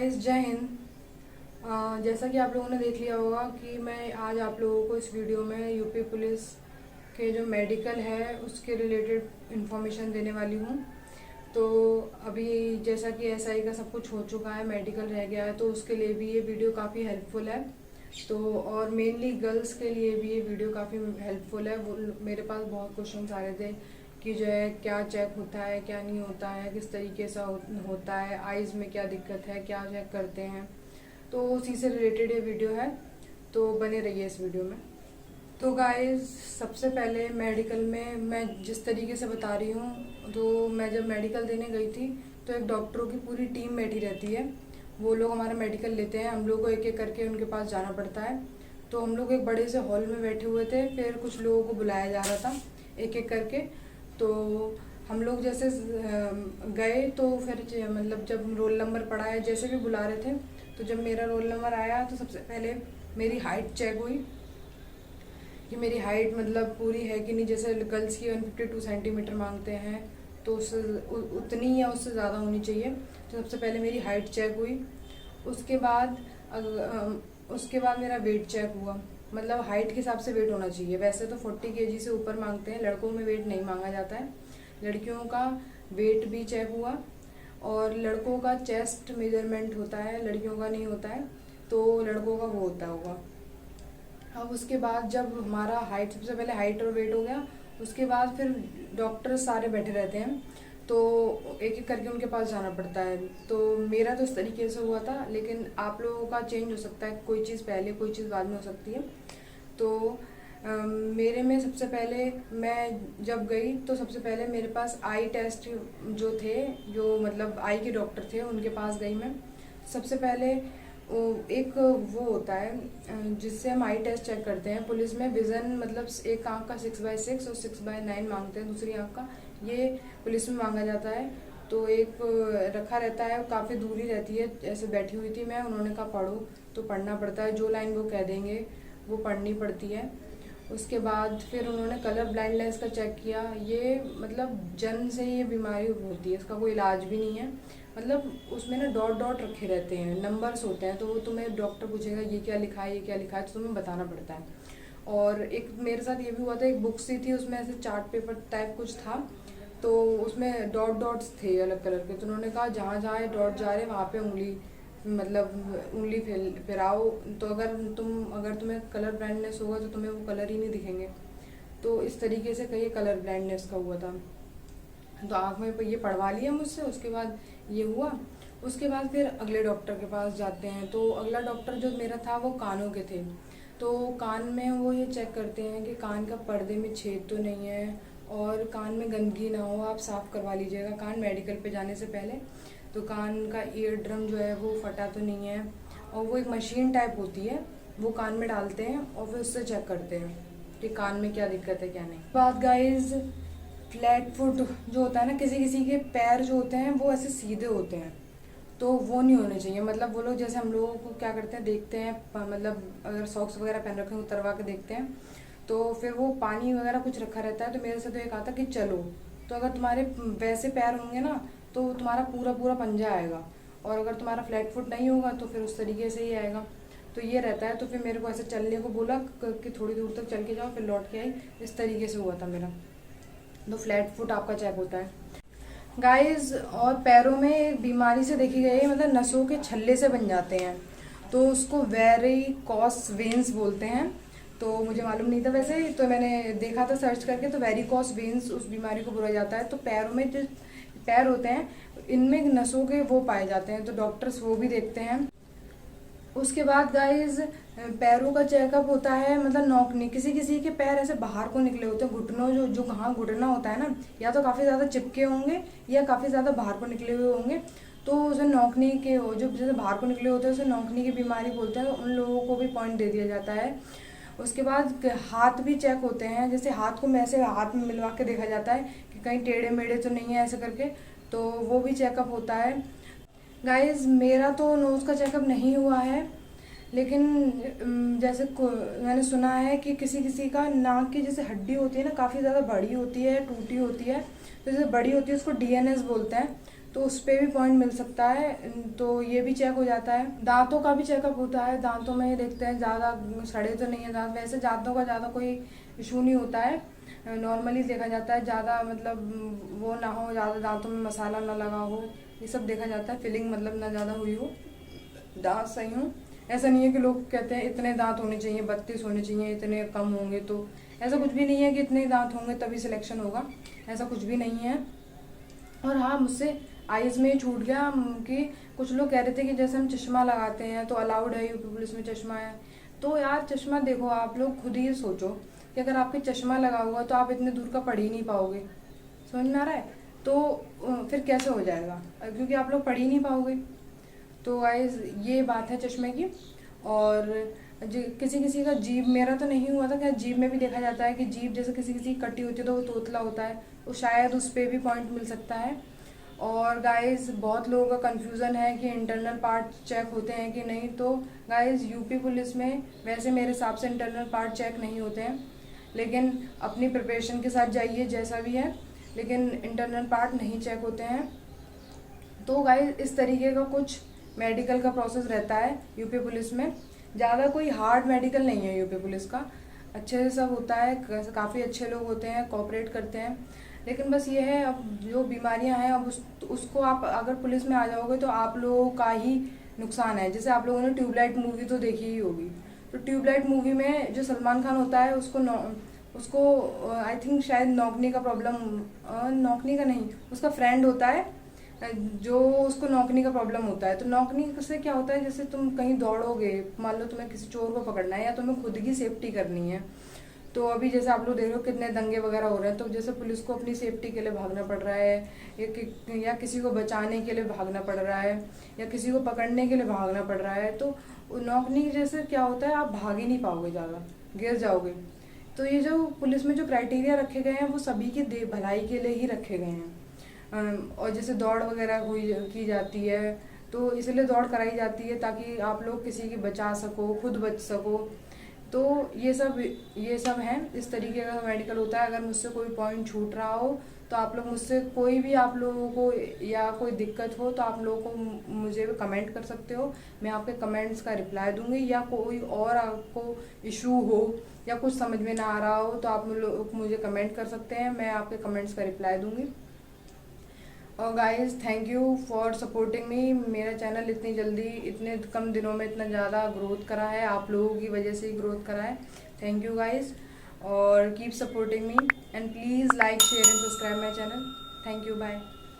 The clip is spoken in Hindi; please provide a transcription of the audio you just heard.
गाइस, जय हिंद। जैसा कि आप लोगों ने देख लिया होगा कि मैं आज आप लोगों को इस वीडियो में यूपी पुलिस के जो मेडिकल है उसके रिलेटेड इन्फॉर्मेशन देने वाली हूँ। तो अभी जैसा कि एसआई का सब कुछ हो चुका है, मेडिकल रह गया है, तो उसके लिए भी ये वीडियो काफ़ी हेल्पफुल है। तो और मेनली गर्ल्स के लिए भी ये वीडियो काफ़ी हेल्पफुल है। वो मेरे पास बहुत क्वेश्चन आ रहे थे कि जो है क्या चेक होता है, क्या नहीं होता है, किस तरीके से होता है, आइज़ में क्या दिक्कत है, क्या चेक करते हैं। तो उसी से रिलेटेड ये वीडियो है, तो बने रहिए इस वीडियो में। तो गाइस, सबसे पहले मेडिकल में मैं जिस तरीके से बता रही हूँ, तो मैं जब मेडिकल देने गई थी तो एक डॉक्टरों की पूरी टीम बैठी रहती है। वो लोग हमारा मेडिकल लेते हैं, हम लोग को एक एक करके उनके पास जाना पड़ता है। तो हम लोग एक बड़े से हॉल में बैठे हुए थे, फिर कुछ लोगों को बुलाया जा रहा था एक एक करके। तो हम लोग जैसे गए तो फिर मतलब जब रोल नंबर पड़ा है, जैसे भी बुला रहे थे, तो जब मेरा रोल नंबर आया तो सबसे पहले मेरी हाइट चेक हुई कि मेरी हाइट मतलब पूरी है कि नहीं। जैसे गर्ल्स की 152 सेंटीमीटर मांगते हैं, तो उससे उतनी या उससे ज़्यादा होनी चाहिए। तो सबसे पहले मेरी हाइट चेक हुई। उसके बाद उसके बाद मेरा वेट चेक हुआ। मतलब हाइट के हिसाब से वेट होना चाहिए। वैसे तो 40 kg से ऊपर मांगते हैं, लड़कों में वेट नहीं मांगा जाता है। लड़कियों का वेट भी चेक हुआ, और लड़कों का चेस्ट मेजरमेंट होता है, लड़कियों का नहीं होता है। तो लड़कों का वो होता होगा। अब उसके बाद जब हमारा हाइट, सबसे पहले हाइट और वेट हो गया, उसके बाद फिर डॉक्टर सारे बैठे रहते हैं, तो एक एक करके उनके पास जाना पड़ता है। तो मेरा तो इस तरीके से हुआ था, लेकिन आप लोगों का चेंज हो सकता है, कोई चीज़ पहले कोई चीज़ बाद में हो सकती है। तो मेरे में सबसे पहले मैं जब गई तो सबसे पहले मेरे पास आई टेस्ट जो थे, जो मतलब आई के डॉक्टर थे, उनके पास गई मैं। सबसे पहले एक वो होता है जिससे हम आई टेस्ट चेक करते हैं पुलिस में। विज़न मतलब एक आँख का 6/6 और 6/9 मांगते हैं, दूसरी आँख का, ये पुलिस में मांगा जाता है। तो एक रखा रहता है, काफ़ी दूरी रहती है। ऐसे बैठी हुई थी मैं, उन्होंने कहा पढ़ो, तो पढ़ना पड़ता है, जो लाइन वो कह देंगे वो पढ़नी पड़ती है। उसके बाद फिर उन्होंने कलर ब्लाइंडनेस का चेक किया। ये मतलब जन्म से ही ये बीमारी होती है, इसका कोई इलाज भी नहीं है। मतलब उसमें ना डॉट डॉट रखे रहते हैं, नंबर्स होते हैं, तो वो तुम्हें डॉक्टर पूछेगा ये क्या लिखा है, ये क्या लिखा है, तो तुम्हें बताना पड़ता है। और एक मेरे साथ ये भी हुआ था, एक बुक सी थी, उसमें ऐसे चार्ट पेपर टाइप कुछ था, तो उसमें डॉट डॉट्स थे अलग कलर के। तो उन्होंने कहा जहाँ जहाँ डॉट जा रहे वहाँ पे उंगली, मतलब उंगली फिराओ। तो अगर तुम्हें कलर ब्लाइंडनेस होगा तो तुम्हें वो कलर ही नहीं दिखेंगे। तो इस तरीके से कहीं कलर ब्लाइंडनेस का हुआ था। तो आँख में ये पढ़वा लिया मुझसे, उसके बाद ये हुआ। उसके बाद फिर अगले डॉक्टर के पास जाते हैं। तो अगला डॉक्टर जो मेरा था वो कानों के थे। तो कान में वो ये चेक करते हैं कि कान का पर्दे में छेद तो नहीं है, और कान में गंदगी ना हो, आप साफ़ करवा लीजिएगा कान मेडिकल पे जाने से पहले। तो कान का ईयर ड्रम जो है वो फटा तो नहीं है। और वो एक मशीन टाइप होती है, वो कान में डालते हैं और फिर उससे चेक करते हैं कि कान में क्या दिक्कत है क्या नहीं। बात गाइज, फ्लैट फुट जो होता है ना, किसी किसी के पैर जो होते हैं वो ऐसे सीधे होते हैं, तो वो नहीं होने चाहिए। मतलब वो लोग जैसे हम लोगों को क्या करते हैं, देखते हैं, मतलब अगर सॉक्स वगैरह पहन रखे हैं उतरवा के देखते हैं, तो फिर वो पानी वगैरह कुछ रखा रहता है। तो मेरे से तो एक आता कि चलो, तो अगर तुम्हारे वैसे पैर होंगे ना तो तुम्हारा पूरा पूरा पंजा आएगा, और अगर तुम्हारा फ्लैट फुट नहीं होगा तो फिर उस तरीके से ही आएगा। तो ये रहता है। तो फिर मेरे को ऐसे चलने को बोला कि थोड़ी दूर तक चल के जाओ, फिर लौट के आई। इस तरीके से हुआ था मेरा। तो फ्लैट फुट आपका चेक होता है गाइस। और पैरों में एक बीमारी से देखी गई है, मतलब नसों के छल्ले से बन जाते हैं, तो उसको वेरिकॉस वेन्स बोलते हैं। तो मुझे मालूम नहीं था वैसे, तो मैंने देखा था सर्च करके, तो वेरिकॉस वेन्स उस बीमारी को बोला जाता है। तो पैरों में जो पैर होते हैं इनमें नसों के वो पाए जाते हैं, तो डॉक्टर्स वो भी देखते हैं। उसके बाद गाइज पैरों का चेकअप होता है, मतलब नौकनी। किसी किसी के पैर ऐसे बाहर को निकले होते हैं, घुटनों जो जो कहाँ घुटना होता है ना, या तो काफ़ी ज़्यादा चिपके होंगे या काफ़ी ज़्यादा बाहर को निकले हुए होंगे। तो उसे नौकनी के जो जैसे बाहर को निकले होते हैं उसे नौकनी की बीमारी बोलते हैं। तो उन लोगों को भी पॉइंट दे दिया जाता है। उसके बाद हाथ भी चेक होते हैं, जैसे हाथ को ऐसे हाथ में मिलवा के देखा जाता है कि कहीं टेढ़े मेढ़े तो नहीं है, ऐसे करके, तो वो भी चेकअप होता है। गाइज मेरा तो नोज़ का चेकअप नहीं हुआ है, लेकिन जैसे मैंने सुना है कि किसी किसी का नाक की जैसे हड्डी होती है ना, काफ़ी ज़्यादा बड़ी होती है, टूटी होती है। तो जैसे बड़ी होती है उसको डीएनएस बोलते हैं। तो उस पर भी पॉइंट मिल सकता है, तो ये भी चेक हो जाता है। दांतों का भी चेकअप होता है, दांतों में देखते हैं ज़्यादा सड़े तो नहीं है दांत। वैसे दांतों का ज़्यादा कोई इशू नहीं होता है, नॉर्मली देखा जाता है। ज़्यादा मतलब वो ना हो, ज़्यादा दांतों में मसाला ना लगा हो, ये सब देखा जाता है। फिलिंग मतलब ना ज़्यादा हुई हो, दांत सही हो। ऐसा नहीं है कि लोग कहते हैं इतने दांत होने चाहिए, 32 होने चाहिए, इतने कम होंगे, तो ऐसा कुछ भी नहीं है कि इतने दांत होंगे तभी सिलेक्शन होगा, ऐसा कुछ भी नहीं है। और हाँ, मुझसे आइज़ में छूट गया कि कुछ लोग कह रहे थे कि जैसे हम चश्मा लगाते हैं तो अलाउड है यूपी पुलिस में चश्मा है। तो यार चश्मा देखो, आप लोग खुद ही सोचो कि अगर आपके चश्मा लगा हुआ तो आप इतने दूर का पढ़ ही नहीं पाओगे, समझ में आ रहा है? तो फिर कैसे हो जाएगा, क्योंकि आप लोग पढ़ ही नहीं पाओगे। तो गाइस ये बात है चश्मे की। और किसी किसी का जीभ, मेरा तो नहीं हुआ था, क्या जीभ में भी देखा जाता है कि जीभ जैसे किसी किसी की कटी होती है तो वो तोतला होता है, तो शायद उस पर भी पॉइंट मिल सकता है। और गाइस बहुत लोगों का कंफ्यूजन है कि इंटरनल पार्ट चेक होते हैं कि नहीं। तो गाइस यूपी पुलिस में वैसे मेरे हिसाब से इंटरनल पार्ट चेक नहीं होते हैं, लेकिन अपनी प्रिपरेशन के साथ जाइए जैसा भी है, लेकिन इंटरनल पार्ट नहीं चेक होते हैं। तो गाइस इस तरीके का कुछ मेडिकल का प्रोसेस रहता है यूपी पुलिस में। ज़्यादा कोई हार्ड मेडिकल नहीं है यूपी पुलिस का, अच्छे से सब होता है, काफ़ी अच्छे लोग होते हैं, कोऑपरेट करते हैं। लेकिन बस ये है, अब जो बीमारियां हैं अब उसको आप अगर पुलिस में आ जाओगे तो आप लोगों का ही नुकसान है। जैसे आप लोगों ने ट्यूबलाइट मूवी तो देखी ही होगी, तो ट्यूबलाइट मूवी में जो सलमान खान होता है उसको आई थिंक शायद नौकनी का प्रॉब्लम, नौकनी का नहीं, उसका फ्रेंड होता है जो उसको नौकनी का प्रॉब्लम होता है। तो नौकनी से क्या होता है, जैसे तुम कहीं दौड़ोगे, मान लो तुम्हें किसी चोर को पकड़ना है या तुम्हें खुद की सेफ्टी करनी है, तो अभी जैसे आप लोग देख रहे हो कितने दंगे वगैरह हो रहे हैं, तो जैसे पुलिस को अपनी सेफ्टी के लिए भागना पड़ रहा है, या किसी को बचाने के लिए भागना पड़ रहा है, या किसी को पकड़ने के लिए भागना पड़ रहा है, तो नौकरी जैसे क्या होता है, आप भाग ही नहीं पाओगे, ज़्यादा गिर जाओगे। तो ये जो पुलिस में जो क्राइटेरिया रखे गए हैं वो सभी की भलाई के लिए ही रखे गए हैं। और जैसे दौड़ वगैरह हुई की जाती है, तो इसलिए दौड़ कराई जाती है ताकि आप लोग किसी की बचा सको, खुद बच सको। तो ये सब है, इस तरीके का मेडिकल होता है। अगर मुझसे कोई पॉइंट छूट रहा हो तो आप लोग मुझसे कोई भी, आप लोगों को या कोई दिक्कत हो तो आप लोगों को मुझे कमेंट कर सकते हो, मैं आपके कमेंट्स का रिप्लाई दूंगी। या कोई और आपको इशू हो या कुछ समझ में ना आ रहा हो तो आप लोग मुझे कमेंट कर सकते हैं, मैं आपके कमेंट्स का रिप्लाई दूंगी। और guys thank you for supporting me. मेरा चैनल इतनी जल्दी, इतने कम दिनों में इतना ज़्यादा ग्रोथ करा है, आप लोगों की वजह से ही ग्रोथ करा है। थैंक यू गाइस, और keep supporting me and please like share and subscribe my channel. Thank you, bye.